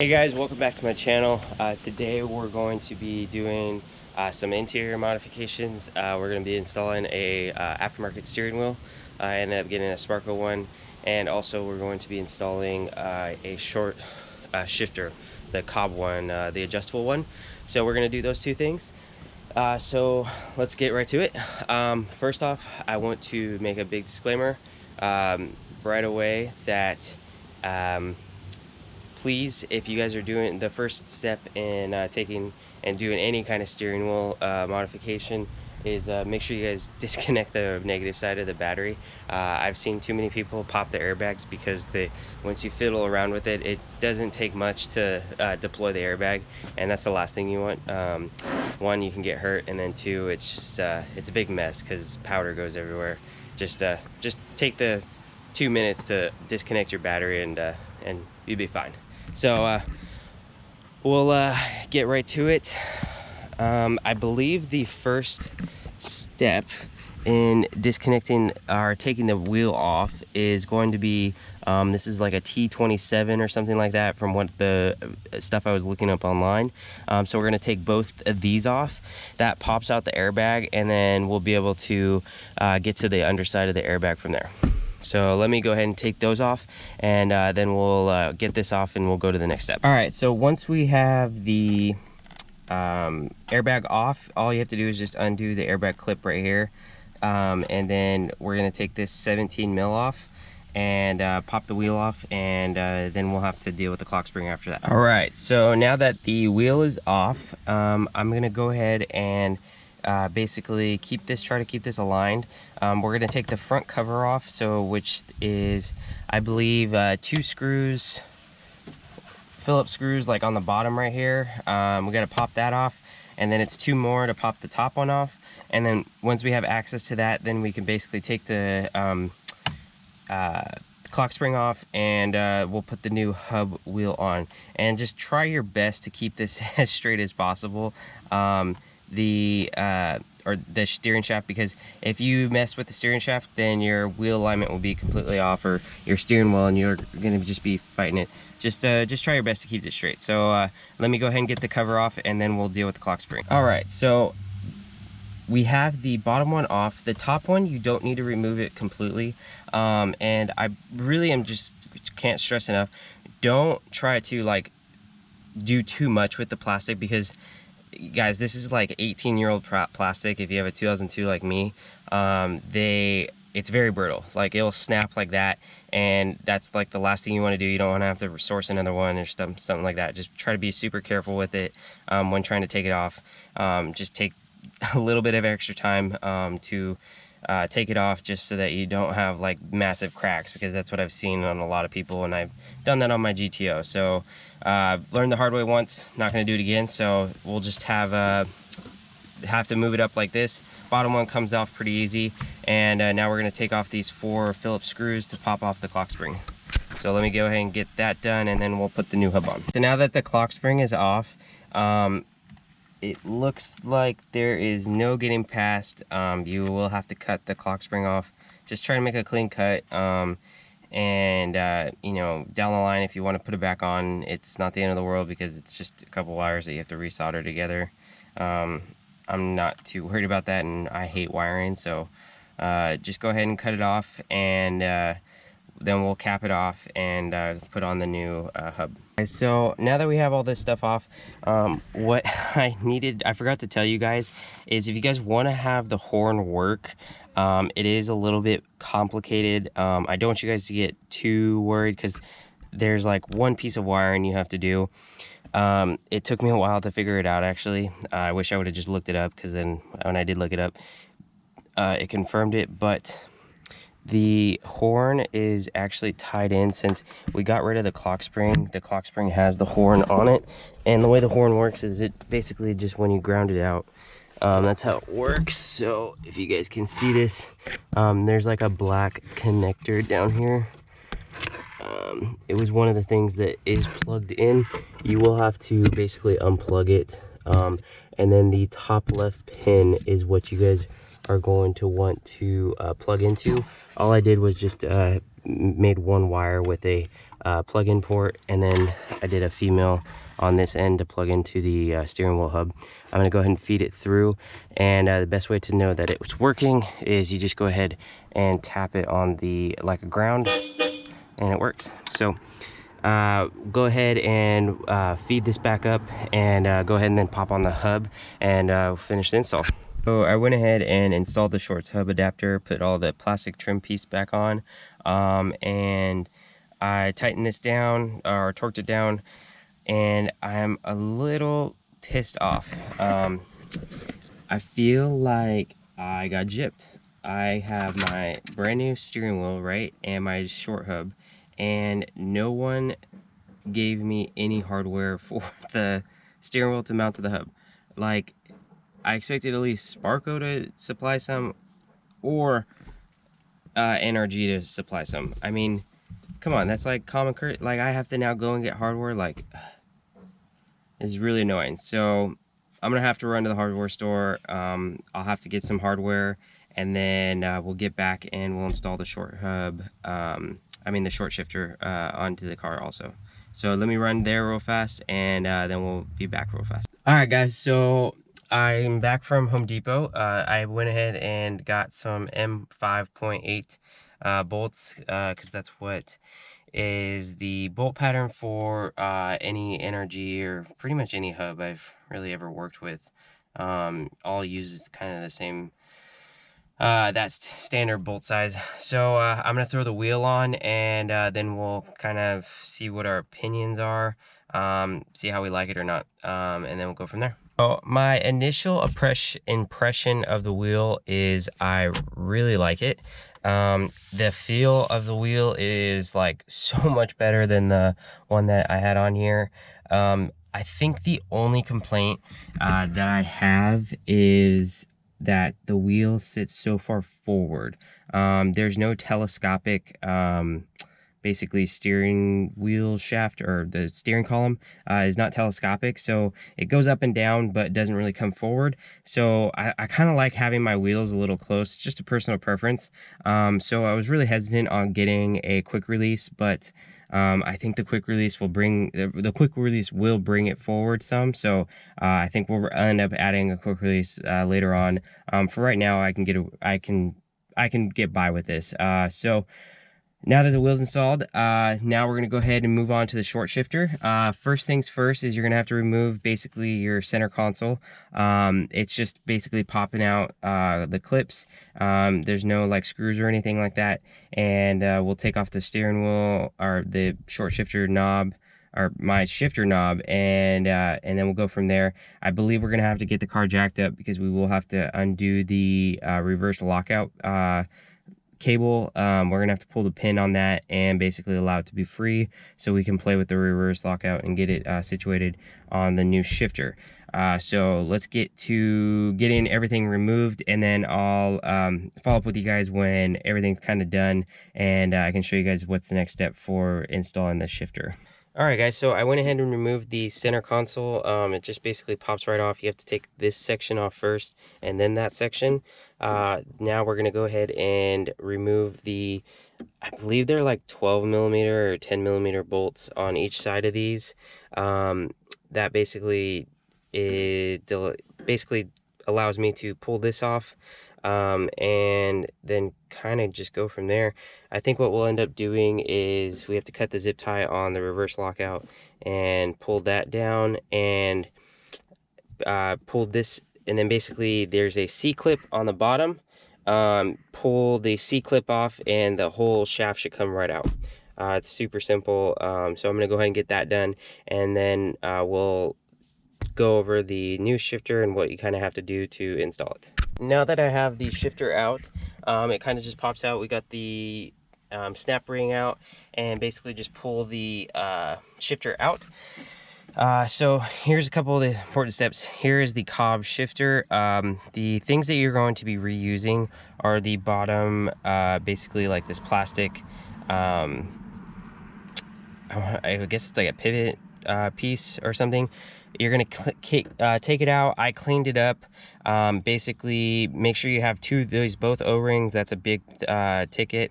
Hey guys, welcome back to my channel. Today we're going to be doing some interior modifications. We're going to be installing a aftermarket steering wheel. I ended up getting a Sparco one, and also we're going to be installing a short shifter, the Cobb one, the adjustable one. So we're going to do those two things. So let's get right to it. First off, I want to make a big disclaimer right away that please, if you guys are doing the first step in taking and doing any kind of steering wheel modification, is make sure you guys disconnect the negative side of the battery. I've seen too many people pop the airbags because once you fiddle around with it, it doesn't take much to deploy the airbag, and that's the last thing you want. One, you can get hurt, and then two, it's just it's a big mess because powder goes everywhere. Just take the 2 minutes to disconnect your battery, and you'll be fine. So we'll get right to it. I believe the first step in disconnecting or taking the wheel off is going to be this is like a T27 or something like that from what the stuff I was looking up online. So we're going to take both of these off. That pops out the airbag, and then we'll be able to get to the underside of the airbag from there. So let me go ahead and take those off, and then we'll get this off and we'll go to the next step. All right, so once we have the airbag off, all you have to do is just undo the airbag clip right here. And then we're gonna take this 17 mil off and pop the wheel off, and then we'll have to deal with the clock spring after that. All right, so now that the wheel is off, I'm gonna go ahead and basically try to keep this aligned. We're going to take the front cover off, which is, I believe, 2 screws, Phillips screws, like on the bottom right here. We got to pop that off, and then it's 2 more to pop the top one off. And then once we have access to that, then we can basically take the clock spring off, and we'll put the new hub wheel on. And just try your best to keep this as straight as possible. The steering shaft, because if you mess with the steering shaft, then your wheel alignment will be completely off, or your steering wheel, and you're going to just be fighting it. Just try your best to keep it straight. So let me go ahead and get the cover off, and then we'll deal with the clock spring. All right, so we have the bottom one off. The top one, you don't need to remove it completely. And I really can't stress enough, don't try to like do too much with the plastic, because guys, this is like 18-year-old plastic. If you have a 2002 like me, it's very brittle. Like, it'll snap like that, and that's like the last thing you want to do. You don't want to have to source another one or something like that. Just try to be super careful with it when trying to take it off. Just take a little bit of extra time to take it off, just so that you don't have like massive cracks, because that's what I've seen on a lot of people, and I've done that on my GTO. So learned the hard way once, not going to do it again. So we'll just have to move it up like this. Bottom one comes off pretty easy, and now we're going to take off these 4 Phillips screws to pop off the clock spring. So let me go ahead and get that done, and then we'll put the new hub on. So now that the clock spring is off, it looks like there is no getting past. You will have to cut the clock spring off. Just try to make a clean cut. And you know, down the line, if you want to put it back on, it's not the end of the world, because it's just a couple wires that you have to resolder together. I'm not too worried about that, and I hate wiring, so just go ahead and cut it off, and then we'll cap it off and put on the new hub. So now that we have all this stuff off, what I forgot to tell you guys, is if you guys want to have the horn work, it is a little bit complicated. I don't want you guys to get too worried, because there's like one piece of wiring you have to do. It took me a while to figure it out, actually. I wish I would have just looked it up, because then when I did look it up, it confirmed it. But the horn is actually tied in. Since we got rid of the clock spring has the horn on it, and the way the horn works is it basically just, when you ground it out, that's how it works. So if you guys can see this, there's like a black connector down here. It was one of the things that is plugged in. You will have to basically unplug it, and then the top left pin is what you guys are going to want to plug into. All I did was just made one wire with a plug-in port, and then I did a female on this end to plug into the steering wheel hub. I'm gonna go ahead and feed it through, and the best way to know that it's working is you just go ahead and tap it on the like a ground, and it works. So go ahead and feed this back up, and go ahead and then pop on the hub and finish the install. So I went ahead and installed the shorts hub adapter, put all the plastic trim piece back on, and I tightened this down or torqued it down, and I'm a little pissed off. I feel like I got gypped. I have my brand new steering wheel, right, and my short hub, and no one gave me any hardware for the steering wheel to mount to the hub. Like, I expected at least Sparco to supply some, or NRG to supply some. I mean, come on, that's like common courtesy. Like, I have to now go and get hardware. Like, it's really annoying. So I'm gonna have to run to the hardware store. I'll have to get some hardware, and then we'll get back and we'll install the short hub. I mean the short shifter onto the car also. So let me run there real fast, and then we'll be back real fast. All right, guys. So I'm back from Home Depot. I went ahead and got some M5.8 bolts, because that's what is the bolt pattern for any NRG or pretty much any hub I've really ever worked with. All uses kind of the same, that's standard bolt size. So I'm gonna throw the wheel on, and then we'll kind of see what our opinions are, see how we like it or not, and then we'll go from there. So my initial impression of the wheel is I really like it. The feel of the wheel is like so much better than the one that I had on here. I think the only complaint that I have is that the wheel sits so far forward. There's no telescopic basically steering wheel shaft, or the steering column is not telescopic, so it goes up and down but doesn't really come forward. So I kind of like having my wheels a little close, just a personal preference. So I was really hesitant on getting a quick release, but I think the quick release will bring it forward some. So I think we'll end up adding a quick release later on. For right now, I can get by with this. So now that the wheel's installed, now we're gonna go ahead and move on to the short shifter. First things first is you're gonna have to remove basically your center console. It's just basically popping out the clips. There's no like screws or anything like that. And we'll take off the steering wheel, or the short shifter knob, or my shifter knob, and then we'll go from there. I believe we're gonna have to get the car jacked up, because we will have to undo the reverse lockout cable. We're gonna have to pull the pin on that and basically allow it to be free, so we can play with the reverse lockout and get it situated on the new shifter. So let's get to getting everything removed, and then I'll follow up with you guys when everything's kind of done, and I can show you guys what's the next step for installing the shifter. All right, guys, so I went ahead and removed the center console. It just basically pops right off. You have to take this section off first, and then that section. Now we're gonna go ahead and remove the, I believe they're like 12 millimeter or 10 millimeter bolts on each side of these. That basically allows me to pull this off, and then kind of just go from there. I think what we'll end up doing is we have to cut the zip tie on the reverse lockout and pull that down, and pull this, and then basically there's a C-clip on the bottom. Pull the C-clip off, and the whole shaft should come right out. It's super simple. So I'm gonna go ahead and get that done, and then we'll go over the new shifter and what you kind of have to do to install it. Now that I have the shifter out, it kind of just pops out. We got the snap ring out, and basically just pull the shifter out. So here's a couple of the important steps. Here is the Cobb shifter. The things that you're going to be reusing are the bottom, basically like this plastic, I guess it's like a pivot piece or something. You're gonna take it out. I cleaned it up. Basically make sure you have two of these, both O-rings. That's a big ticket.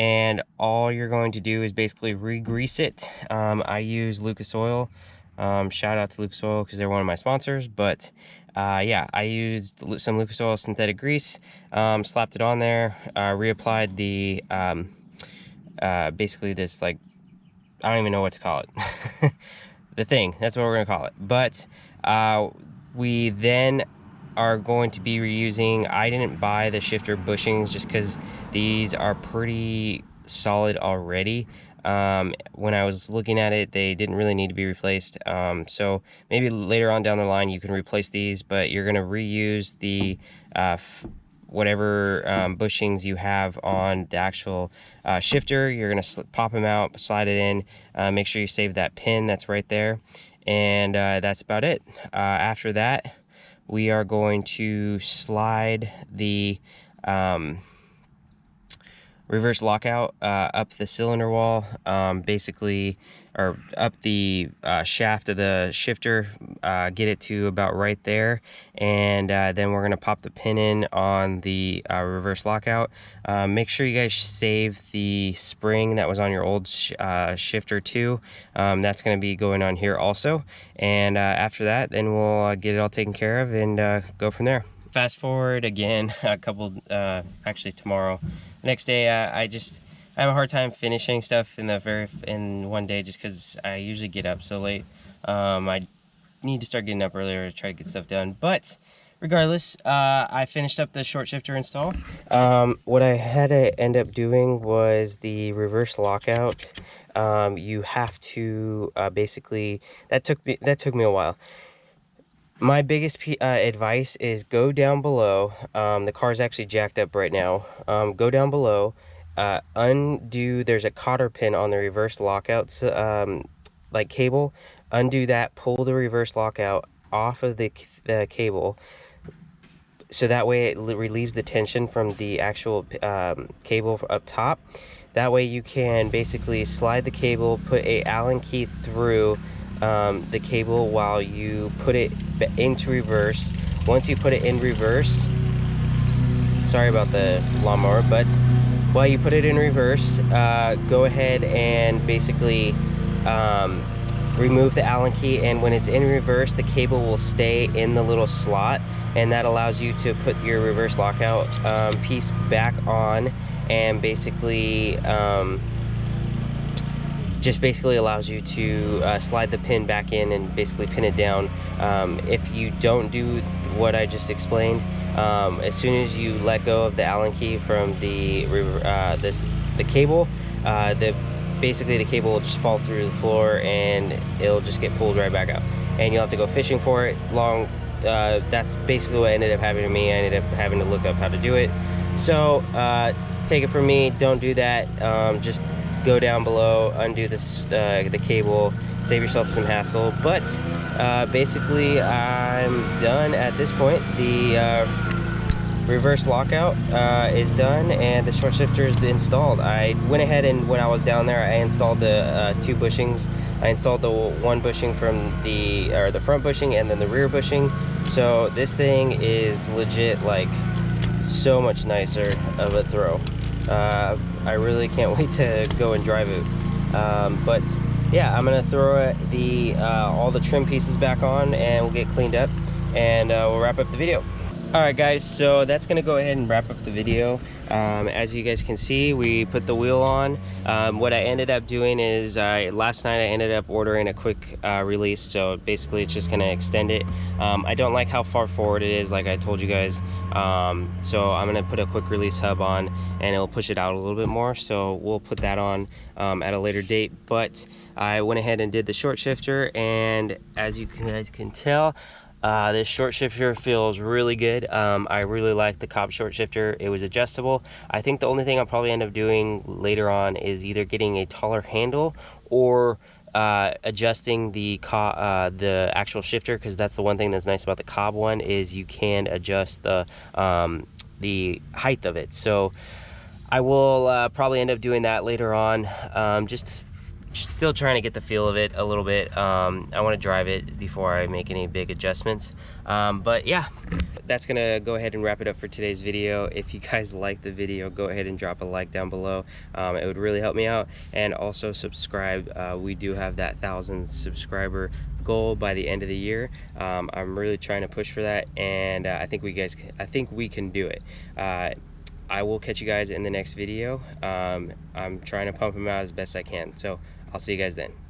and all you're going to do is basically re-grease it. I use Lucas Oil. Shout out to Lucas Oil because they're one of my sponsors. But yeah, I used some Lucas Oil synthetic grease, slapped it on there, reapplied the basically this, like, I don't even know what to call it. The thing, that's what we're gonna call it. But we then are going to be reusing, I didn't buy the shifter bushings just because these are pretty solid already. When I was looking at it, they didn't really need to be replaced. So maybe later on down the line you can replace these, but you're gonna reuse the whatever bushings you have on the actual shifter. You're gonna pop them out, slide it in, make sure you save that pin that's right there, and that's about it. After that, we are going to slide the reverse lockout up the cylinder wall, basically, or up the shaft of the shifter, get it to about right there, and then we're going to pop the pin in on the reverse lockout. Make sure you guys save the spring that was on your old shifter too. That's going to be going on here also, and after that, then we'll get it all taken care of and go from there. Fast forward again a couple, actually tomorrow. The next day, I have a hard time finishing stuff in one day just because I usually get up so late. I need to start getting up earlier to try to get stuff done. But regardless, I finished up the short shifter install. What I had to end up doing was the reverse lockout. You have to basically, that took me a while. My biggest advice is go down below. The car's actually jacked up right now. Go down below, undo, there's a cotter pin on the reverse lockout like cable. Undo that, pull the reverse lockout off of the cable, so that way it relieves the tension from the actual cable up top. That way you can basically slide the cable, put a Allen key through the cable while you put it into reverse. Once you put it in reverse, sorry about the lawnmower, but while you put it in reverse, go ahead and basically remove the Allen key, and when it's in reverse, the cable will stay in the little slot, and that allows you to put your reverse lockout piece back on, and basically just basically allows you to slide the pin back in and basically pin it down. If you don't do what I just explained, as soon as you let go of the Allen key from the cable, basically the cable will just fall through the floor and it'll just get pulled right back out, and you'll have to go fishing for it. That's basically what ended up happening to me. I ended up having to look up how to do it. So take it from me, don't do that. Just go down below, undo this the cable, save yourself some hassle. But basically I'm done at this point. The reverse lockout is done and the short shifter is installed. I went ahead and when I was down there, I installed the two bushings. I installed the one bushing from the front bushing and then the rear bushing. So this thing is legit, like, so much nicer of a throw. I really can't wait to go and drive it. But yeah, I'm gonna throw all the trim pieces back on and we'll get cleaned up, and we'll wrap up the video. All right guys, so that's gonna go ahead and wrap up the video. As you guys can see, we put the wheel on. What I ended up doing is last night I ended up ordering a quick release, so basically it's just gonna extend it. I don't like how far forward it is, like I told you guys, so I'm gonna put a quick release hub on and it'll push it out a little bit more, so we'll put that on at a later date. But I went ahead and did the short shifter, and as you guys can tell, this short shifter feels really good. I really like the Cobb short shifter. It was adjustable. I think the only thing I'll probably end up doing later on is either getting a taller handle or adjusting the actual shifter, because that's the one thing that's nice about the Cobb one, is you can adjust the height of it. So I will probably end up doing that later on. Just Still trying to get the feel of it a little bit. I want to drive it before I make any big adjustments. But yeah, that's gonna go ahead and wrap it up for today's video. If you guys like the video, go ahead and drop a like down below. It would really help me out, and also subscribe. We do have that 1,000 subscriber goal by the end of the year. I'm really trying to push for that, and I think we can do it. I will catch you guys in the next video. I'm trying to pump them out as best I can, so I'll see you guys then. Bye.